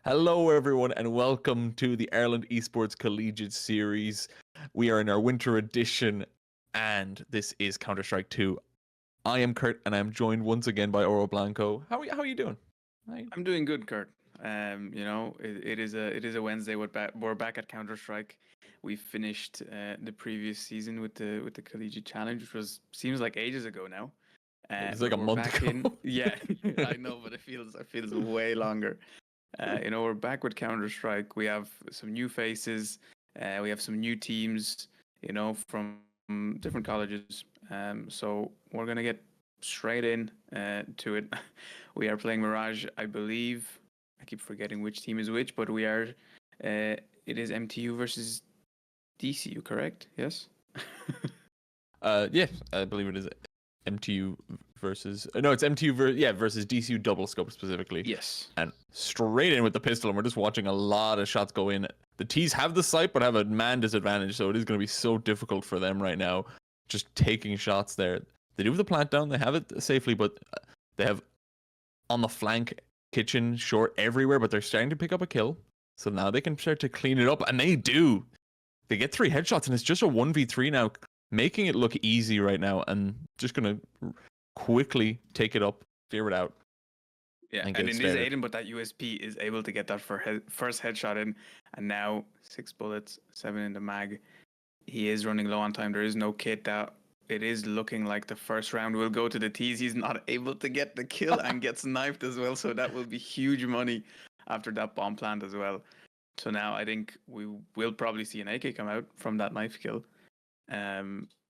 Hello, everyone, and welcome to the Ireland Esports Collegiate Series. We are in our winter edition, and this is Counter-Strike 2. I am Kurt, and I'm joined once again by Oro Blanco. How are you doing? I'm doing good, Kurt. It is a Wednesday. We're back at Counter Strike. We finished the previous season with the Collegiate Challenge, which seems like ages ago now. It's like But a we're month back ago. in. Yeah, I know, but it feels way longer. We're back with Counter Strike. We have some new faces. We have some new teams. From different colleges. So we're gonna get straight in to it. We are playing Mirage, I believe. I keep forgetting which team is which, but we are. It is MTU versus DCU, correct? Yes. Yeah, I believe it is MTU versus no, it's MTU versus DCU Double Scoped specifically. Yes. And straight in with the pistol, and we're just watching a lot of shots go in. The T's have the sight, but have a man disadvantage, so it is going to be so difficult for them right now, just taking shots there. They do have the plant down, they have it safely, but they have on the flank, kitchen, short, everywhere, but they're starting to pick up a kill. So now they can start to clean it up, and they do. They get 3 headshots, and it's just a 1v3 now, making it look easy right now, and just going to quickly take it up, clear it out. Yeah, and it is Aiden, but that USP is able to get that first headshot in, and now 6 bullets, 7 in the mag. He is running low on time. There is no kit that. It is looking like the first round will go to the T's. He's not able to get the kill and gets knifed as well. So that will be huge money after that bomb plant as well. So now I think we will probably see an AK come out from that knife kill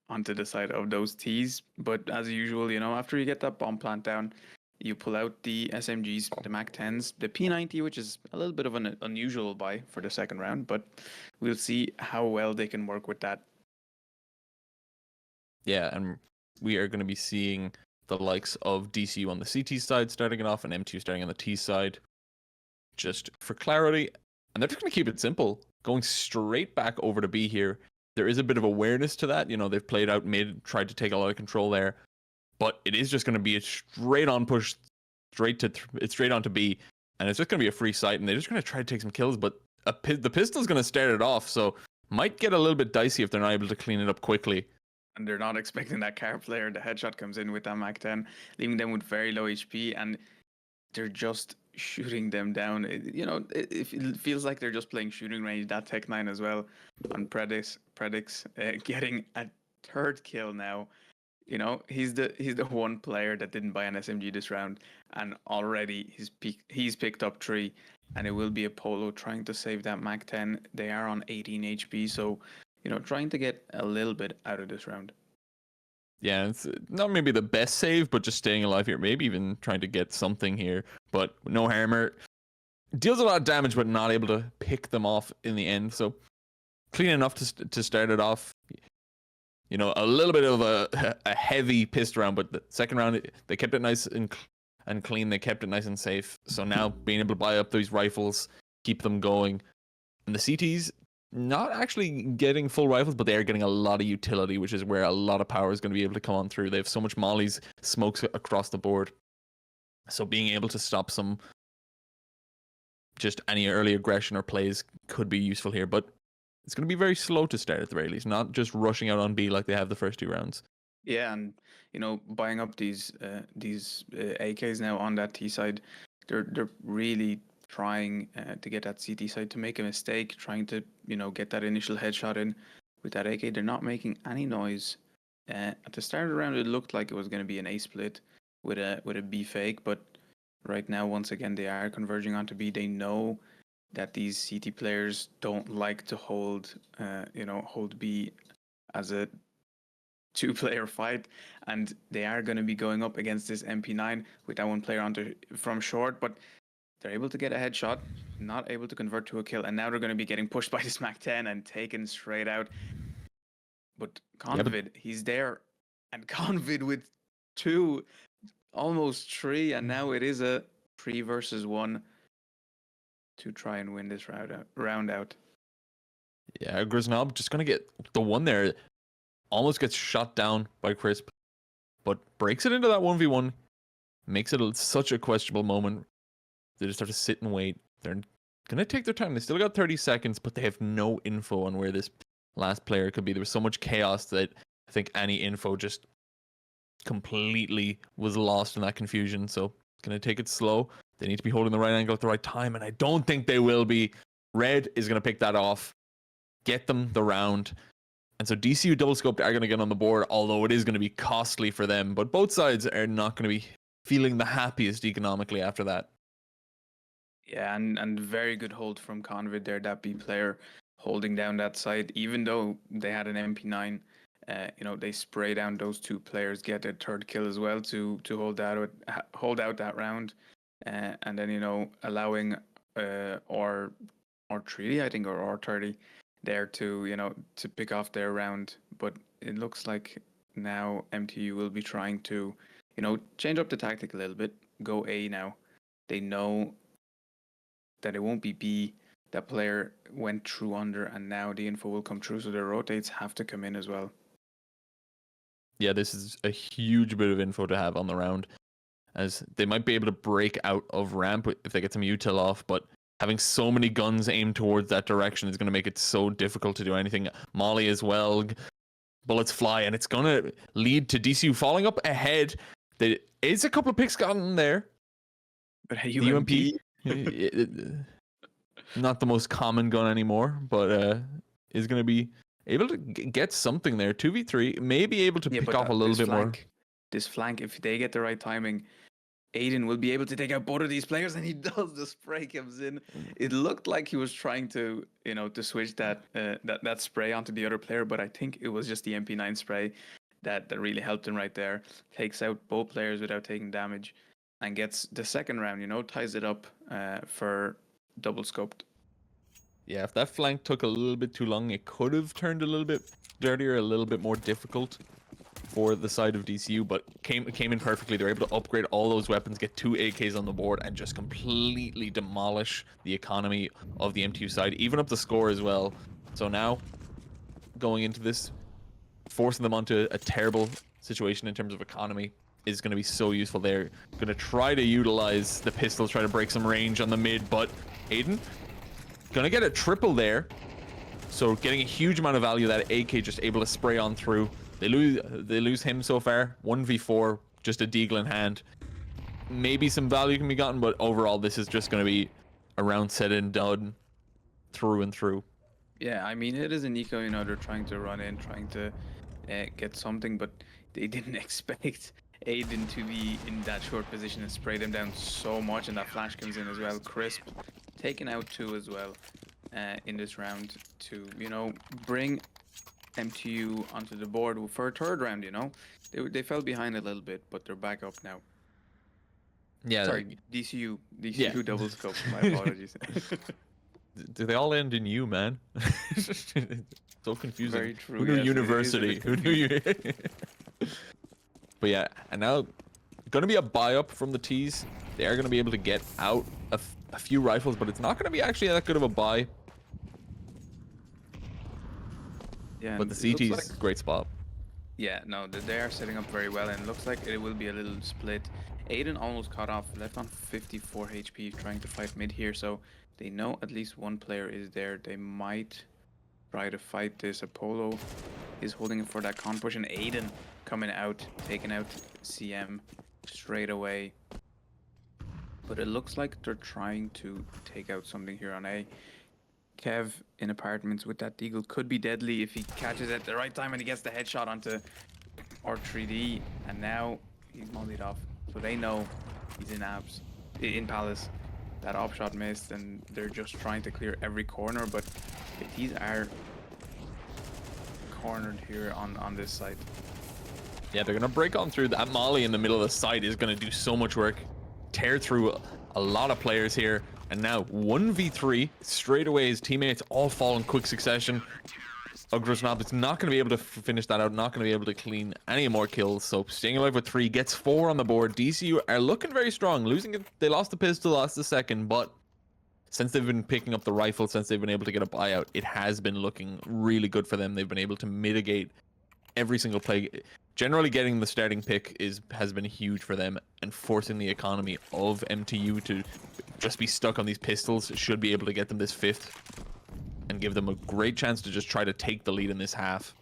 onto the side of those T's. But as usual, after you get that bomb plant down, you pull out the SMGs, the MAC-10s, the P90, which is a little bit of an unusual buy for the second round. But we'll see how well they can work with that. Yeah, and we are going to be seeing the likes of DCU on the CT side starting it off and MTU starting on the T side. Just for clarity, and they're just going to keep it simple, going straight back over to B here. There is a bit of awareness to that. They've played out mid, tried to take a lot of control there, but it is just going to be a straight on push, straight on to B, and it's just going to be a free sight, and they're just going to try to take some kills, but the pistol's going to start it off, so might get a little bit dicey if they're not able to clean it up quickly. And they're not expecting that car player. The headshot comes in with that MAC-10, leaving them with very low HP, and they're just shooting them down. It feels like they're just playing shooting range. That Tech-9 as well on Predix getting a 3rd kill now. He's the one player that didn't buy an SMG this round, and already he's picked up 3, and it will be a Polo trying to save that MAC-10. They are on 18 HP, so trying to get a little bit out of this round. Yeah, it's not maybe the best save, but just staying alive here. Maybe even trying to get something here, but no hammer. Deals a lot of damage, but not able to pick them off in the end. So clean enough to start it off. A little bit of a heavy pissed round, but the second round, they kept it nice and clean. They kept it nice and safe. So now being able to buy up these rifles, keep them going. And the CTs, not actually getting full rifles, but they are getting a lot of utility, which is where a lot of power is going to be able to come on through. They have so much mollies, smokes across the board. So being able to stop some, just any early aggression or plays could be useful here. But it's going to be very slow to start at the very least, not just rushing out on B like they have the first 2 rounds. Yeah, and buying up these AKs now on that T side, they're really trying to get that CT side to make a mistake, trying to get that initial headshot in with that AK. They're not making any noise. At the start of the round, it looked like it was going to be an A split with a B fake, but right now, once again, they are converging onto B. They know that these CT players don't like to hold B as a 2-player fight, and they are going to be going up against this MP9 with that one player from short, but they're able to get a headshot, not able to convert to a kill, and now they're going to be getting pushed by this MAC-10 and taken straight out. But Convid, he's there, and Convid with 2, almost 3, and now it is a 3 versus 1 to try and win this round out. Yeah, Grisnob just going to get the one there. Almost gets shot down by Crisp, but breaks it into that 1v1. Makes it such a questionable moment. They just have to sit and wait. They're Gonna take their time. They still got 30 seconds, but they have no info on where this last player could be. There was so much chaos that I think any info just completely was lost in that confusion. So gonna take it slow. They need to be holding the right angle at the right time, and I don't think they will be. Red is gonna pick that off, get them the round. And so DCU Double Scoped are going to get on the board, although it is going to be costly for them. But both sides are not going to be feeling the happiest economically after that. Yeah, and very good hold from Convid there, that B player holding down that side, even though they had an MP9. They spray down those two players, get a third kill as well to hold out that round, and then allowing R3, I think, or R30 there to pick off their round. But it looks like now MTU will be trying to change up the tactic a little bit, go A now. They know that it won't be B. That player went through under, and now the info will come through, so their rotates have to come in as well. Yeah, this is a huge bit of info to have on the round, as they might be able to break out of ramp if they get some util off, but having so many guns aimed towards that direction is going to make it so difficult to do anything. Molly as well, bullets fly, and it's going to lead to DCU falling up ahead. There is a couple of picks gotten there. But the UMP not the most common gun anymore, but is going to be able to get something there. 2v3, maybe able to pick off a little bit more. This flank, if they get the right timing, Aiden will be able to take out both of these players, and he does. The spray comes in. It looked like he was trying to switch that spray onto the other player, but I think it was just the MP9 spray that really helped him right there. Takes out both players without taking damage, and gets the second round, ties it up for Double Scoped. Yeah, if that flank took a little bit too long, it could have turned a little bit dirtier, a little bit more difficult for the side of DCU, but came in perfectly. They're able to upgrade all those weapons, get 2 AKs on the board, and just completely demolish the economy of the MTU side, even up the score as well. So now, going into this, forcing them onto a terrible situation in terms of economy is going to be so useful. They're going to try to utilize the pistols, try to break some range on the mid, but Aiden going to get a triple there. So getting a huge amount of value, that AK just able to spray on through. They lose him so far. 1v4, just a deagle in hand. Maybe some value can be gotten, but overall this is just going to be a round set and done through and through. Yeah, I mean, it is an eco, they're trying to run in, trying to get something, but they didn't expect Aiden to be in that short position and spray them down so much, and that flash comes in as well. Crisp taking out 2 as well in this round to, bring MTU onto the board for a third round. They fell behind a little bit, but they're back up now. Yeah. Sorry, DCU Double Scoped. My apologies. Do they all end in U, man? So confusing. Very true. Who knew university? Who knew you? But yeah, and now going to be a buy up from the T's. They are going to be able to get out a few rifles, but it's not going to be actually that good of a buy. Yeah, but the CT's great spot. Yeah, no, they are setting up very well, and it looks like it will be a little split. Aiden almost caught off, left on 54 HP, trying to fight mid here, so they know at least one player is there. They might try to fight this. Apollo is holding it for that con push, and Aiden coming out, taking out CM straight away. But it looks like they're trying to take out something here on A. Kev in apartments with that deagle could be deadly if he catches it at the right time and he gets the headshot onto R3D, and now he's mollied off. So they know he's in Palace. That op shot missed, and they're just trying to clear every corner, but these are cornered here on this side. Yeah, they're gonna break on through. That molly in the middle of the site is gonna do so much work, tear through a lot of players here, and now 1v3 straight away. His teammates all fall in quick succession. Ugrosnob is not going to be able to finish that out, not going to be able to clean any more kills. So staying alive with 3, gets 4 on the board. DCU are looking very strong. Losing it, they lost the pistol, lost the second, but since they've been picking up the rifle, since they've been able to get a buyout, it has been looking really good for them. They've been able to mitigate every single play. Generally getting the starting pick has been huge for them, and forcing the economy of MTU to just be stuck on these pistols should be able to get them this 5th and give them a great chance to just try to take the lead in this half.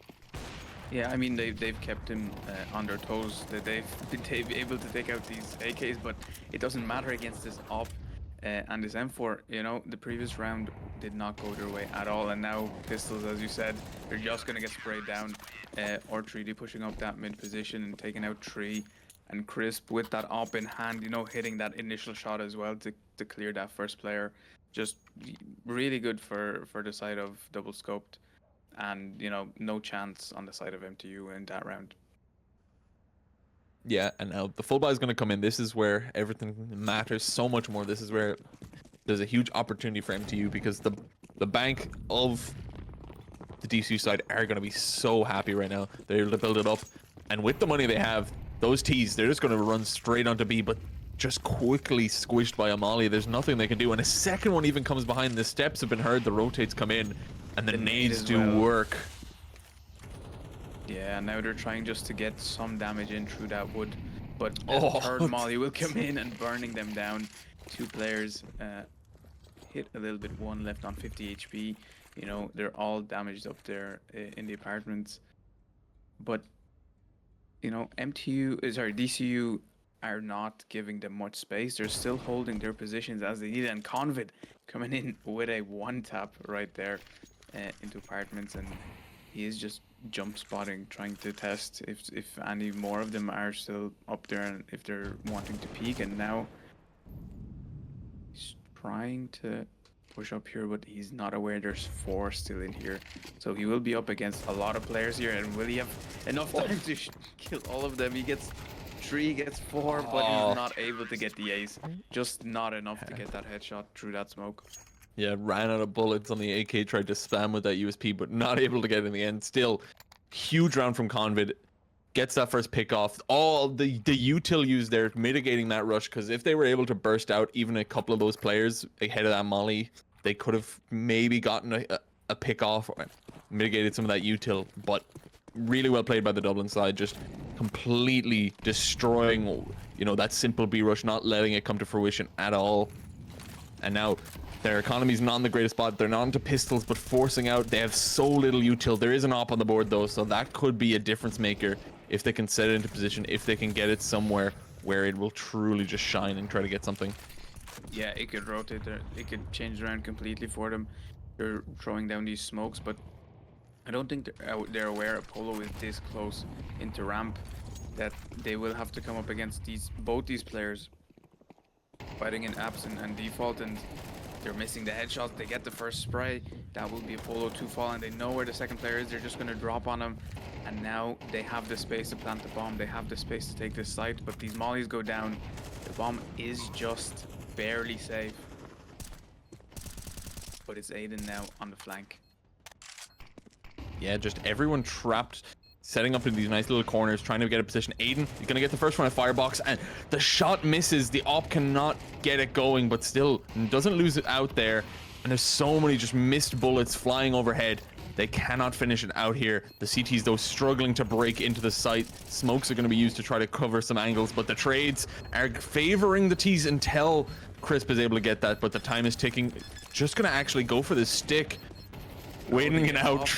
Yeah, I mean they've kept him on their toes. That they've been able to take out these AKs, but it doesn't matter against this op and this M4. You know, the previous round did not go their way at all, and now pistols, as you said, they're just gonna get sprayed down. Or 3D pushing up that mid position and taking out 3, and Crisp with that op in hand, you know, hitting that initial shot as well to clear that first player. Just really good for the side of Double Scoped. And, you know, no chance on the side of MTU in that round. Yeah, and now the full buy is going to come in. This is where everything matters so much more. This is where there's a huge opportunity for MTU, because the bank of the DCU side are going to be so happy right now. They're able to build it up. And with the money they have, those T's, they're just going to run straight onto B, but just quickly squished by a molly. There's nothing they can do. And a second one even comes behind. The steps have been heard, the rotates come in. And the nades do work. Yeah, now they're trying just to get some damage in through that wood. But the third molly will come in and burning them down. 2 players hit a little bit, 1 left on 50 HP. You know, they're all damaged up there in the apartments. But, you know, DCU are not giving them much space. They're still holding their positions as they need it. And Convid coming in with a 1-tap right there. Into apartments, and he is just jump spotting, trying to test if any more of them are still up there and if they're wanting to peek. And now he's trying to push up here, but he's not aware there's 4 still in here, so he will be up against a lot of players here. And will he have enough time to kill all of them? He gets 3, gets 4, but he's not able to get the ace. Just not enough to get that headshot through that smoke. Yeah, ran out of bullets on the AK, tried to spam with that USP, but not able to get it in the end. Still, huge round from Convid. Gets that first pick off. All the util used there, mitigating that rush, because if they were able to burst out even a couple of those players ahead of that molly, they could have maybe gotten a pick off or mitigated some of that util. But really well played by the Dublin side, just completely destroying, you know, that simple B rush, not letting it come to fruition at all. And now their economy's not in the greatest spot. They're not into pistols, but forcing out. They have so little util. There is an op on the board, though, so that could be a difference maker if they can set it into position, if they can get it somewhere where it will truly just shine and try to get something. Yeah, it could rotate there. It could change around completely for them. They're throwing down these smokes, but I don't think they're aware Apollo is this close into ramp that they will have to come up against both these players fighting in apps and default, and they're missing the headshots. They get the first spray. That will be Apollo 2 fall, and they know where the second player is. They're just going to drop on him, and now they have the space to plant the bomb. They have the space to take this site, but these mollies go down. The bomb is just barely safe, but it's Aiden now on the flank. Yeah, just everyone trapped, setting up in these nice little corners, trying to get a position. Aiden, you're gonna get the first one at Firebox, and the shot misses. The op cannot get it going, but still doesn't lose it out there. And there's so many just missed bullets flying overhead. They cannot finish it out here. The CTs, though, struggling to break into the site. Smokes are going to be used to try to cover some angles, but the trades are favoring the T's until Crisp is able to get that, but the time is ticking. Just going to actually go for the stick. Waiting it out.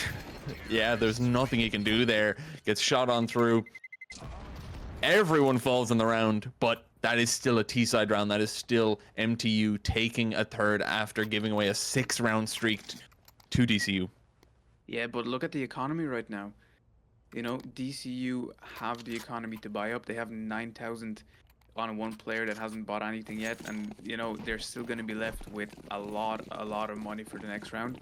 Yeah, there's nothing he can do there. Gets shot on through. Everyone falls in the round, but that is still a T-side round. That is still MTU taking a third after giving away a 6-round streak to DCU. Yeah, but look at the economy right now. You know, DCU have the economy to buy up. They have 9,000 on one player that hasn't bought anything yet, and you know they're still going to be left with a lot of money for the next round.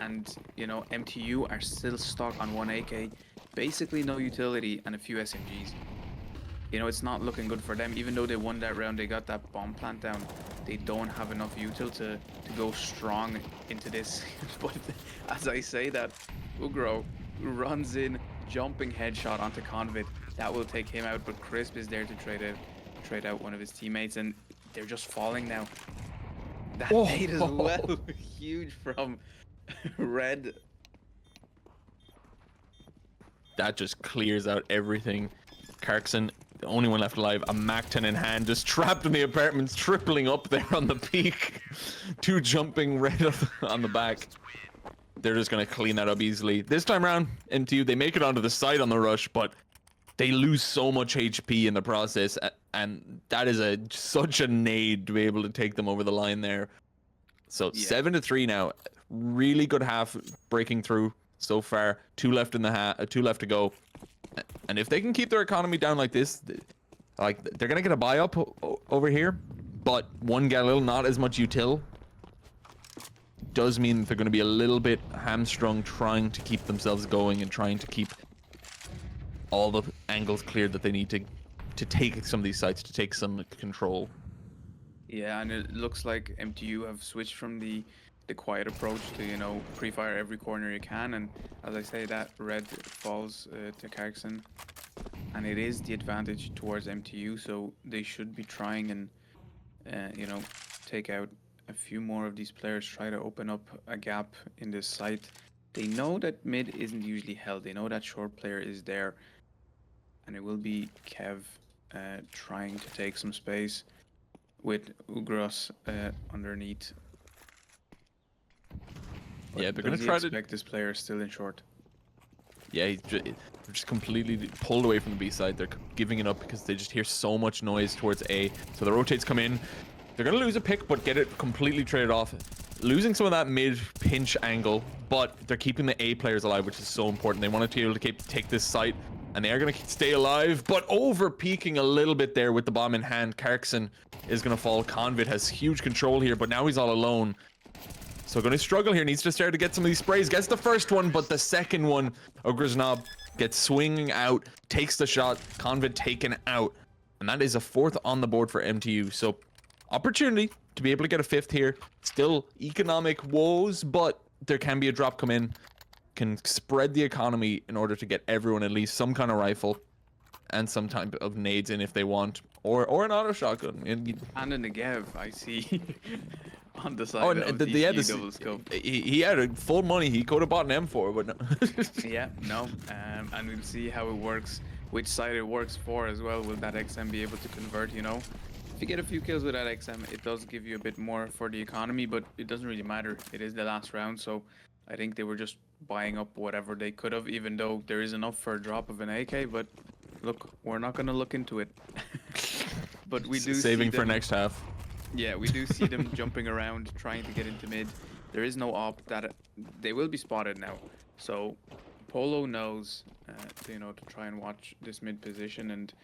And you know, MTU are still stuck on 1 AK, basically no utility and a few SMGs. You know, it's not looking good for them. Even though they won that round, they got that bomb plant down. They don't have enough util to go strong into this. But as I say that, Ugro runs in, jumping headshot onto Convid. That will take him out, but Crisp is there to trade out one of his teammates, and they're just falling now. That nade as well, huge from Red. That just clears out everything. Carkson the only one left alive, a Mac-10 in hand, just trapped in the apartments, tripling up there on the peak. 2 jumping right up on the back. They're just going to clean that up easily. This time around, MTU, they make it onto the side on the rush, but they lose so much HP in the process, and that is such a nade to be able to take them over the line there. So Yeah. 7-3 now. Really good half breaking through so far. 2 left in the 2 left to go. And if they can keep their economy down like this, like they're gonna get a buy up over here, but 1 Galil, not as much util, does mean that they're gonna be a little bit hamstrung trying to keep themselves going and trying to keep all the angles cleared that they need to take some of these sites, to take some control. Yeah, and it looks like MTU have switched from the quiet approach to, you know, pre-fire every corner you can, and as I say, that red falls to Carson, and it is the advantage towards MTU, so they should be trying and you know, take out a few more of these players, try to open up a gap in this site. They know that mid isn't usually held, they know that short player is there, and it will be Kev trying to take some space with Ugros underneath. But Yeah, they're gonna does he try to expect this player still in short. Yeah, they're just completely pulled away from the B side. They're giving it up because they just hear so much noise towards A. So the rotates come in. They're going to lose a pick, but get it completely traded off. Losing some of that mid pinch angle, but they're keeping the A players alive, which is so important. They wanted to be able to take this site, and they are going to stay alive, but over peaking a little bit there with the bomb in hand. Karkson is going to fall. Convid has huge control here, but now he's all alone. So going to struggle here, needs to start to get some of these sprays. Gets the first one, but the second one, Ogresnob gets swinging out, takes the shot, Convid taken out. And that is a 4th on the board for MTU. So opportunity to be able to get a 5th here. Still economic woes, but there can be a drop come in. Can spread the economy in order to get everyone at least some kind of rifle and some type of nades in if they want. Or an auto shotgun. And a Negev, I see. On the side Oh, of and DCU Double Scoped. he had full money. He could have bought an M4, but no. Yeah, no. And we'll see how it works, which side it works for as well. Will that XM be able to convert, you know? If you get a few kills with that XM, it does give you a bit more for the economy, but it doesn't really matter. It is the last round, so I think they were just buying up whatever they could have, even though there is enough for a drop of an AK, but look, we're not going to look into it. But we do saving see for them, next half. Yeah, we do see them jumping around, trying to get into mid. There is no op that they will be spotted now. So Polo knows, you know, to try and watch this mid position, and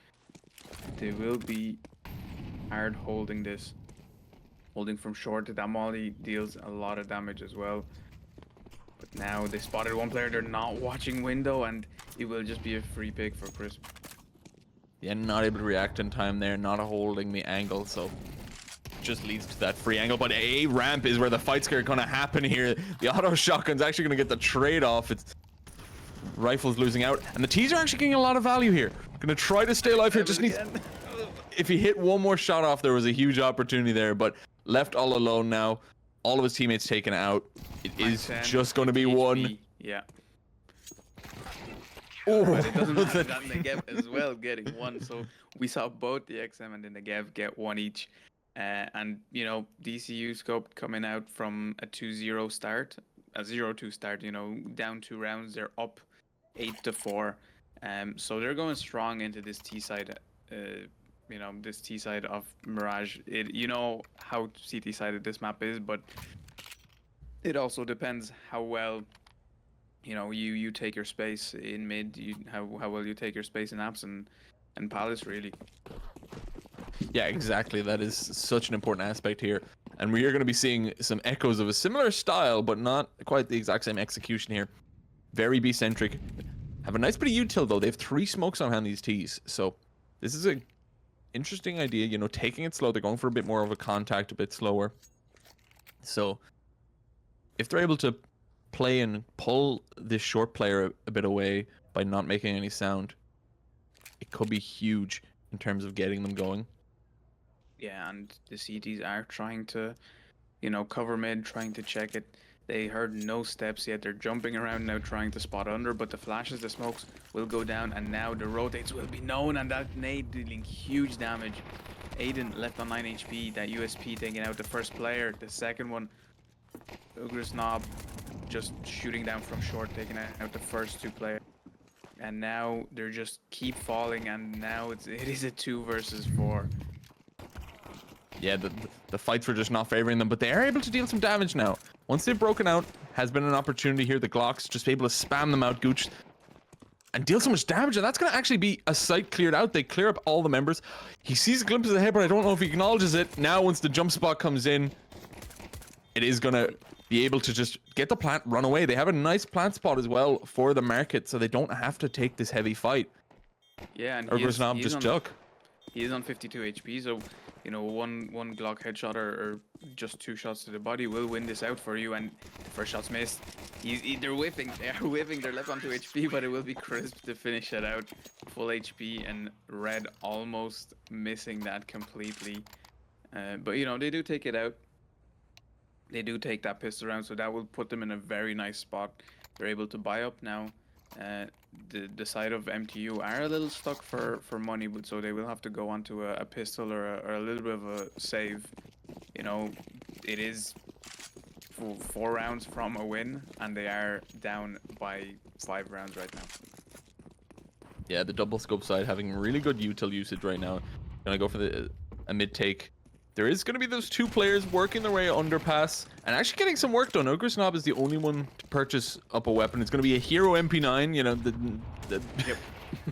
they will be hard holding this, holding from short. That molly deals a lot of damage as well. But now they spotted one player. They're not watching window, and it will just be a free pick for Crisp. Yeah, not able to react in time there, not holding the angle, so just leads to that free angle. But A ramp is where the fight's going to happen here. The auto shotgun's actually going to get the trade off. It's Rifle's losing out, and the T's are actually getting a lot of value here. Going to try to stay alive here. Just needs. If he hit one more shot off, there was a huge opportunity there, but left all alone now. All of his teammates taken out. It is just going to be one. Yeah. Oh, but it doesn't matter that Negev as well getting one. So we saw both the XM and the Negev get one each. And, you know, DCU Scoped coming out from a 2-0 start, a 0-2 start, you know, down 2 rounds. They're up 8-4. So they're going strong into this T side, you know, this T side of Mirage. You know how CT sided this map is, but it also depends how well, you know, you take your space in mid, how well you take your space in apps and Palace, really. Yeah, exactly. That is such an important aspect here. And we are going to be seeing some echoes of a similar style, but not quite the exact same execution here. Very B-centric. Have a nice bit of util, though. They have 3 smokes on hand, these T's. So this is a interesting idea, you know, taking it slow. They're going for a bit more of a contact, a bit slower. So if they're able to play and pull this short player a bit away by not making any sound, it could be huge in terms of getting them going. Yeah, and the CTs are trying to, you know, cover mid, trying to check it. They heard no steps yet. They're jumping around now trying to spot under, but the flashes, the smokes will go down, and now the rotates will be known, and that nade dealing huge damage. Aiden left on 9 HP, that USP taking out the first player. The second one, Ugr's Knob just shooting down from short, taking out the first 2 players. And now they're just keep falling, and now it is a 2 versus 4. Yeah, the fights were just not favoring them, but they are able to deal some damage now. Once they've broken out, has been an opportunity here. The Glocks just able to spam them out, Gooch, and deal so much damage, and that's going to actually be a site cleared out. They clear up all the members. He sees a glimpse of the head, but I don't know if he acknowledges it. Now, once the jump spot comes in, it is going to be able to just get the plant, run away. They have a nice plant spot as well for the market, so they don't have to take this heavy fight. Yeah, and Urgr's Knob just juck. He is on 52 HP, so you know one Glock headshot or just 2 shots to the body will win this out for you. And the first shot's missed. They're whiffing. They are whiffing. They're left on 2 HP, but it will be crisp to finish it out. Full HP, and Red almost missing that completely. But you know, they do take it out. They do take that pistol round, so that will put them in a very nice spot. They're able to buy up now. The side of MTU are a little stuck for money, but so they will have to go onto a pistol or a little bit of a save. You know, it is 4 rounds from a win, and they are down by 5 rounds right now. Yeah, the double scope side having really good util usage right now. Gonna go for a mid take. There is going to be those 2 players working their way underpass and actually getting some work done. Ugr's Knob is the only one to purchase up a weapon. It's going to be a hero MP9, you know, Yep.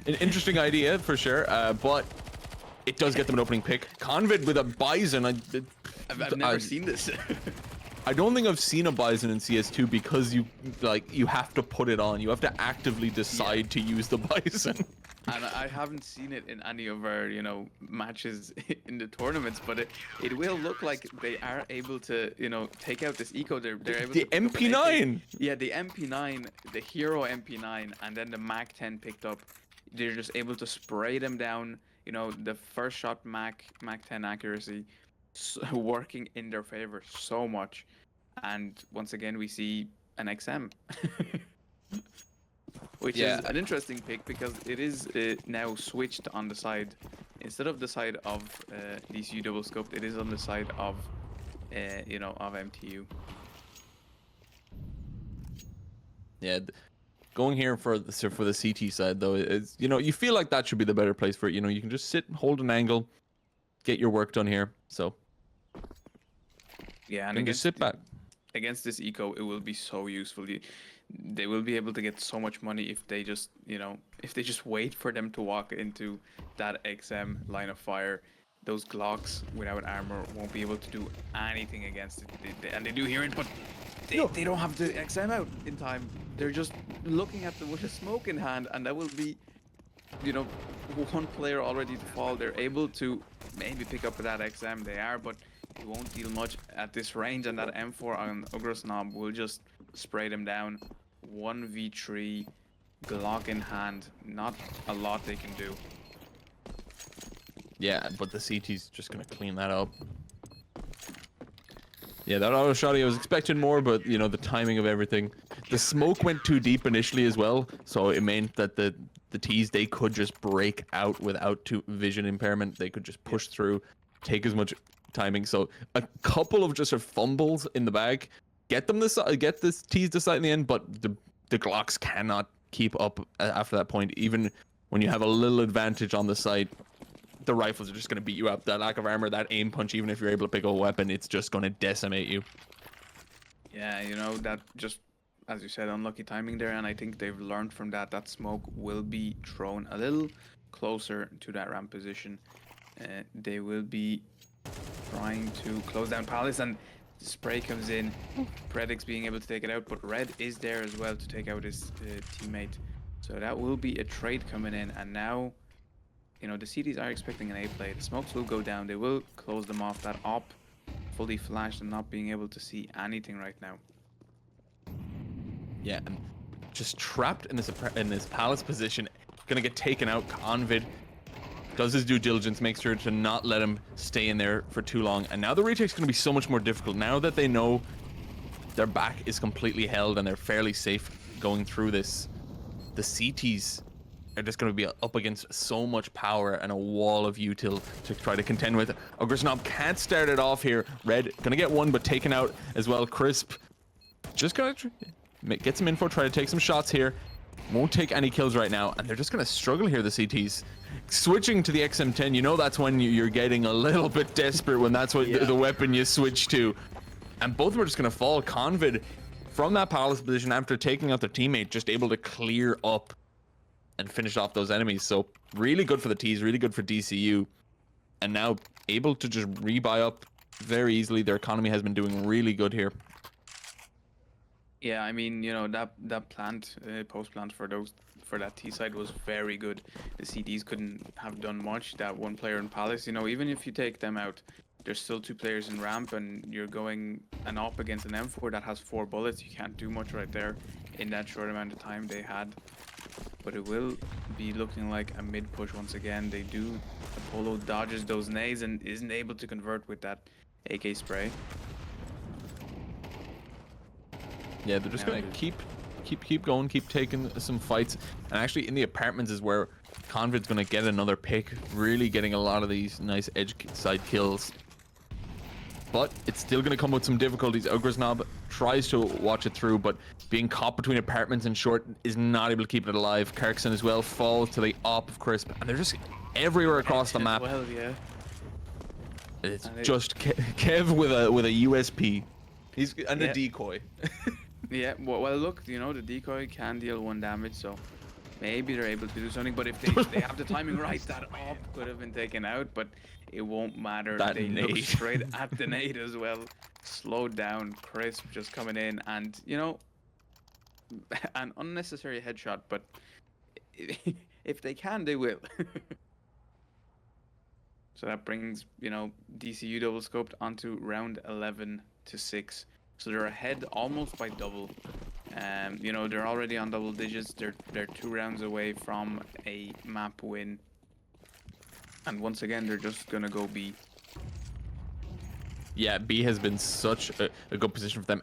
an interesting idea for sure, but it does get them an opening pick. Convid with a Bison. I've never seen this. I don't think I've seen a Bison in CS2 because you have to put it on. You have to actively decide to use the Bison. And I haven't seen it in any of our, you know, matches in the tournaments, but it will look like they are able to, you know, take out this eco. They're able the to pick up an MP9. AK. Yeah, the MP9, the hero MP9, and then the Mac 10 picked up. They're just able to spray them down. You know, the first shot Mac 10 accuracy working in their favor so much. And once again, we see an XM. Which is an interesting pick because it is now switched on the side. Instead of the side of DCU Double Scoped, it is on the side of, you know, of MTU. Yeah, going here for the CT side though is, you know, you feel like that should be the better place for it. You know, you can just sit, hold an angle, get your work done here. So yeah, and just sit back. Against this eco, it will be so useful. They will be able to get so much money if they just, you know, if they just wait for them to walk into that XM line of fire. Those Glocks without armor won't be able to do anything against it. And they do hear it, but they don't have the XM out in time. They're just looking at them with a smoke in hand, and that will be, you know, 1 player already to fall. They're able to maybe pick up that XM. They are, but it won't deal much at this range, and that M4 on Ugr's Knob will just spray them down. 1v3, Glock in hand, not a lot they can do. Yeah, but the CT's just gonna clean that up. Yeah, that auto shot, I was expecting more, but you know, the timing of everything. The smoke went too deep initially as well, so it meant that the T's, they could just break out without vision impairment. They could just push through, take as much timing. So a couple of just fumbles in the bag get this T's to sight in the end, but the Glocks cannot keep up after that point. Even when you have a little advantage on the site, the rifles are just going to beat you up. That lack of armor, that aim punch, even if you're able to pick up a weapon, it's just going to decimate you. Yeah, you know, that just, as you said, unlucky timing there, and I think they've learned from that. That smoke will be thrown a little closer to that ramp position. They will be trying to close down Palace, and the spray comes in. Predix being able to take it out, but Red is there as well to take out his teammate. So that will be a trade coming in, and now, you know, the CDs are expecting an A play. The smokes will go down. They will close them off. That op fully flashed and not being able to see anything right now. Yeah, and just trapped in this Palace position. Gonna get taken out. Convid does his due diligence, makes sure to not let him stay in there for too long. And now the retake's gonna be so much more difficult. Now that they know their back is completely held and they're fairly safe going through this. The CTs are just going to be up against so much power and a wall of util to try to contend with. Ograsnob can't start it off here. Red gonna get one, but taken out as well. Crisp just gonna get some info, try to take some shots here. Won't take any kills right now, and they're just gonna struggle here, the CTs. Switching to the XM10, you know that's when you're getting a little bit desperate, when that's what the weapon you switch to. And both of them are just gonna fall. Convid, from that powerless position after taking out their teammate, just able to clear up and finish off those enemies. So really good for the T's, really good for DCU. And now able to just rebuy up very easily. Their economy has been doing really good here. Yeah, I mean, you know, that plant, post plant for that T side was very good. The CDs couldn't have done much. That one player in Palace, you know, even if you take them out, there's still 2 players in ramp, and you're going an op against an M4 that has 4 bullets. You can't do much right there in that short amount of time they had. But it will be looking like a mid push once again. They do. Apollo dodges those nades and isn't able to convert with that AK spray. Yeah, they're just gonna keep going, keep taking some fights. And actually in the apartments is where Convid's gonna get another pick, really getting a lot of these nice edge side kills. But it's still gonna come with some difficulties. Ograsnob tries to watch it through, but being caught between apartments and short is not able to keep it alive. Karkson as well falls to the op of Crisp, and they're just everywhere across the map. Well, yeah. It's just Kev with a USP. He's and a decoy. Yeah, well, look, you know, the decoy can deal 1 damage, so maybe they're able to do something. But if they have the timing right, that op could have been taken out, but it won't matter. They look straight at the nade as well. Slowed down, Crisp just coming in, and, you know, an unnecessary headshot, but if they can, they will. So that brings, you know, DCU Double Scoped onto round 11 to 6. So they're ahead almost by double. You know, they're already on double digits. They're 2 rounds away from a map win. And once again, they're just gonna go B. Yeah, B has been such a good position for them.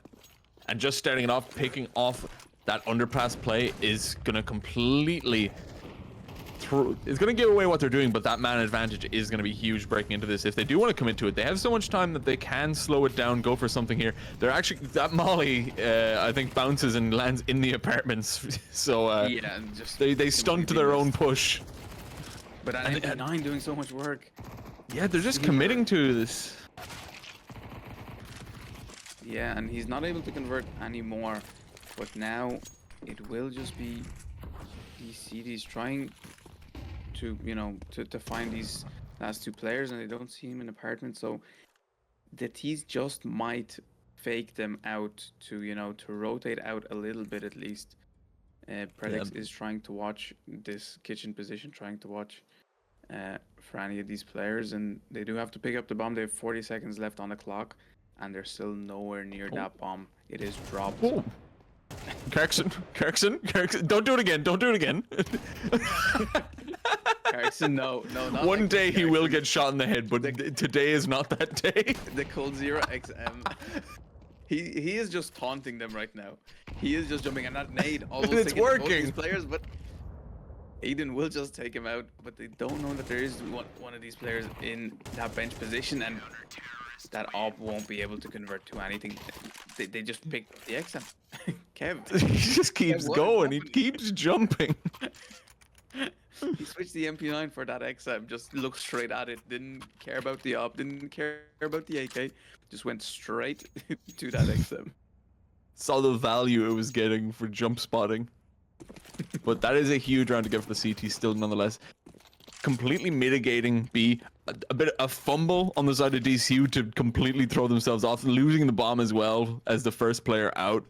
And just starting it off, picking off that underpass play is gonna completely it's gonna give away what they're doing, but that man advantage is gonna be huge breaking into this. If they do want to commit to it, they have so much time that they can slow it down, go for something here. They're actually, that molly I think bounces and lands in the apartments. So yeah, just they stunt to their own push. But at MP9 doing so much work. Yeah, they're just committing to this. Yeah, and he's not able to convert anymore. But now it will just be these CDs trying to, you know, to find these last 2 players, and they don't see him in apartment. So the T's just might fake them out to, you know, to rotate out a little bit at least. Predix is trying to watch this kitchen position, trying to watch for any of these players, and they do have to pick up the bomb. They have 40 seconds left on the clock, and they're still nowhere near that bomb. It is dropped. Oh. Karkson, don't do it again, don't do it again. Karkson, no, not one like day he will get shot in the head, but today is not that day. The Cold Zero XM. He is just taunting them right now. He is just jumping, and that nade almost it's working. Both these players, but Aiden will just take him out. But they don't know that there is one of these players in that bench position, and that op won't be able to convert to anything. They just picked the XM. Kev. He just keeps going. He keeps jumping. He switched the MP9 for that XM. Just looked straight at it. Didn't care about the op. Didn't care about the AK. Just went straight to that XM. Saw the value it was getting for jump spotting. But that is a huge round to get for the CT still, nonetheless. Completely mitigating B. A bit of fumble on the side of DCU to completely throw themselves off, losing the bomb as well as the first player out.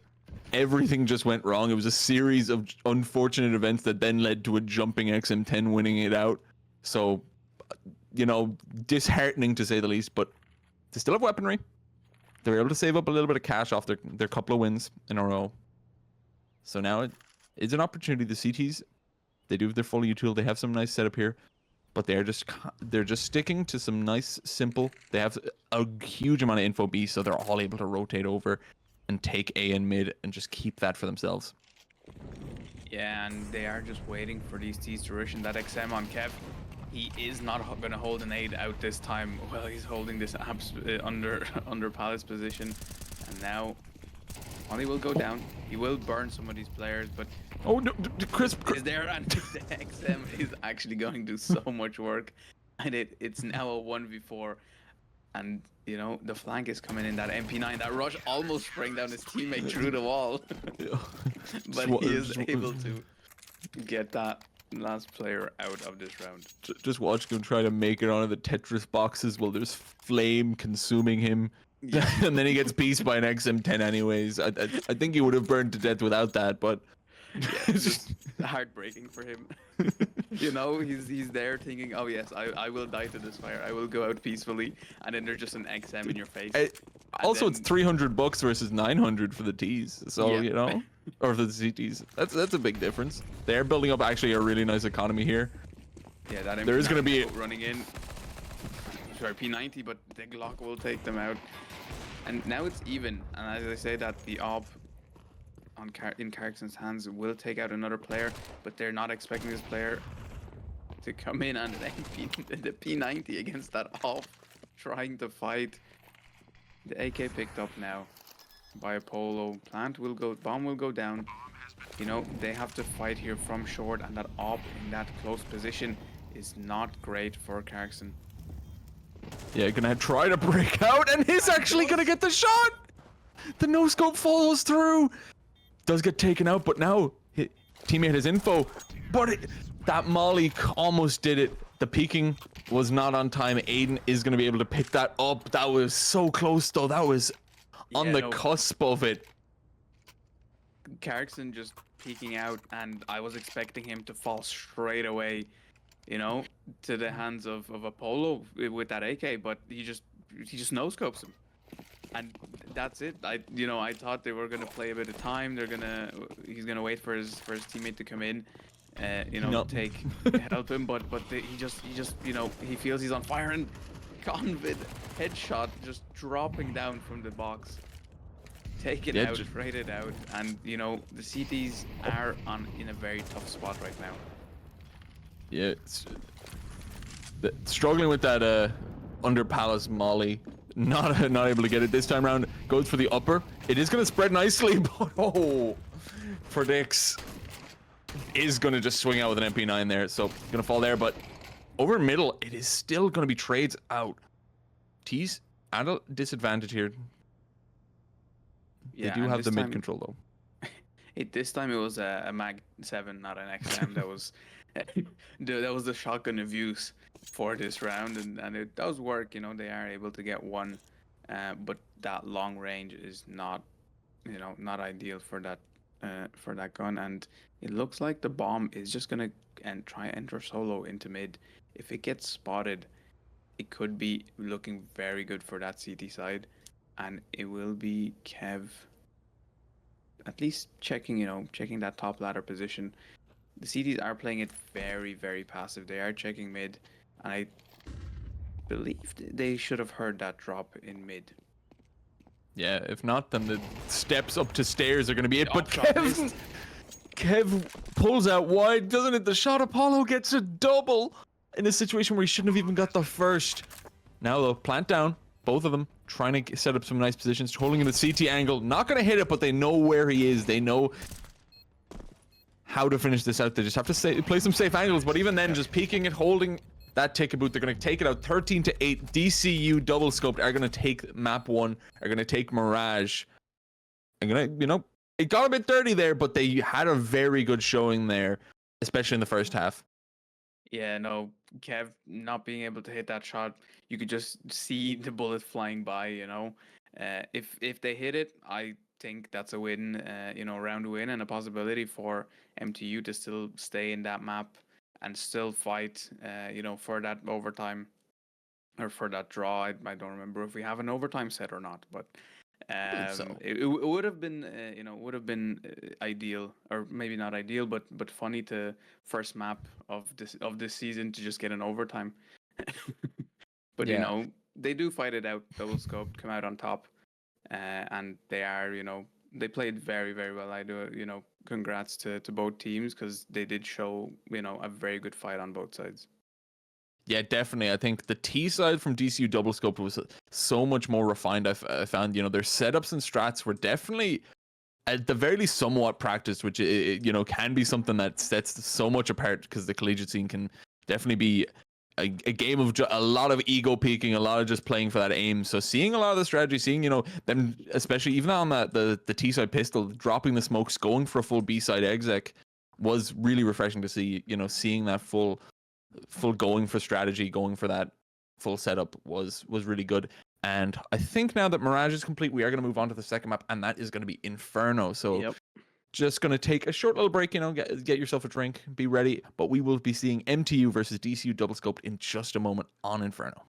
Everything just went wrong. It was a series of unfortunate events that then led to a jumping XM10 winning it out. So, you know, disheartening to say the least, but they still have weaponry. They were able to save up a little bit of cash off their couple of wins in a row. So now it's an opportunity. The CTs, they do have their full util. They have some nice setup here. But they're just sticking to some nice, simple. They have a huge amount of info B, so they're all able to rotate over. and take A in mid and just keep that for themselves. Yeah, and they are just waiting for these T's to rush, and that XM on Kev. He is not going to hold an aid out this time. Well, he's holding this under Palace position, and now Ollie will go down. He will burn some of these players, but Oh no, Chris is there, and the XM is actually going to do so much work, and it's now a 1v4, and you know the flank is coming in. That MP9, that rush almost bring down his teammate through the wall, but he is able to get that last player out of this round. Just watch him try to make it onto the Tetris boxes while there's flame consuming him. Yeah. And then he gets pieced by an XM10 anyways. I think he would have burned to death without that, but yeah, it's just heartbreaking for him. You know, he's there thinking, oh yes, I will die to this fire. I will go out peacefully, and then there's just an XM in your face. Also, it's $300 versus 900 for the T's. So yeah. You know, or for the CTs. That's a big difference. They're building up actually a really nice economy here. Yeah, that there is going to be running in. Sorry, P90, but the Glock will take them out. And now it's even. And as I say that, the AWP in Carrickson's hands will take out another player, but they're not expecting this player to come in on the P90 against that AWP, trying to fight. The AK picked up now by Apollo. Bomb will go down. You know, they have to fight here from short, and that AWP in that close position is not great for Carrickson. Yeah, gonna try to break out, and he's actually gonna get the shot! The no-scope follows through! Does get taken out, but now his teammate has info. But that molly almost did it. The peeking was not on time. Aiden is gonna be able to pick that up. That was so close though. That was on the cusp of it. Carrickson just peeking out, and I was expecting him to fall straight away, you know, to the hands of Apollo with that AK, but he just no scopes him, and that's it. I thought they were gonna play a bit of time. He's gonna wait for his teammate to come in, help him, but he just he feels he's on fire, and Convid headshot just dropping down from the box. Taken out, traded out, and the CTs are in a very tough spot right now. Yeah, struggling with that under Palace molly, not able to get it this time around. Goes for the upper. It is going to spread nicely, but Predicts is going to just swing out with an MP9 there, so going to fall there. But over middle, it is still going to be trades out. T's at a disadvantage here. They do have the mid control though. This time it was a Mag 7, not an XM. That was the shotgun of use for this round, and it does work. They are able to get one, but that long range is not ideal for that gun. And it looks like the bomb is just gonna try enter solo into mid. If it gets spotted, it could be looking very good for that CT side. And it will be Kev at least checking that top ladder position. The CTs are playing it very, very passive. They are checking mid, and I believe they should have heard that drop in mid. Yeah, if not, then the steps up to stairs are going to be it. But Kev pulls out wide, doesn't it? The shot Apollo gets a double in a situation where he shouldn't have even got the first. Now though, plant down. Both of them trying to set up some nice positions, holding in the CT angle. Not going to hit it, but they know where he is. They know how to finish this out. They just have to play some safe angles. But even then, just peeking it, holding that ticket boot, they're going to take it out 13-8. DCU Double Scoped are going to take map 1, are going to take Mirage. I'm going to, it got a bit dirty there, but they had a very good showing there, especially in the first half. Yeah, no, Kev not being able to hit that shot, you could just see the bullet flying by, If they hit it, I think that's a win, round win, and a possibility for MTU to still stay in that map and still fight, for that overtime or for that draw. I don't remember if we have an overtime set or not, but it would have been ideal, or maybe not ideal, but funny to first map of this season to just get an overtime. But they do fight it out. Double Scope come out on top. and they are, they played very, very well. I do, congrats to both teams because they did show, a very good fight on both sides. Yeah, definitely. I think the T side from DCU Double Scoped was so much more refined. I found, their setups and strats were definitely, at the very least, somewhat practiced, which can be something that sets so much apart, because the collegiate scene can definitely be a game of a lot of ego peaking, a lot of just playing for that aim. So seeing a lot of the strategy, seeing them, especially even on the T side pistol, dropping the smokes, going for a full B side exec, was really refreshing to see. Seeing that full going for strategy, going for that full setup was really good. And I think now that Mirage is complete, we are going to move on to the second map, and that is going to be Inferno. So Yep. just going to take a short little break, get yourself a drink, be ready. But we will be seeing MTU versus DCU Double Scoped in just a moment on Inferno.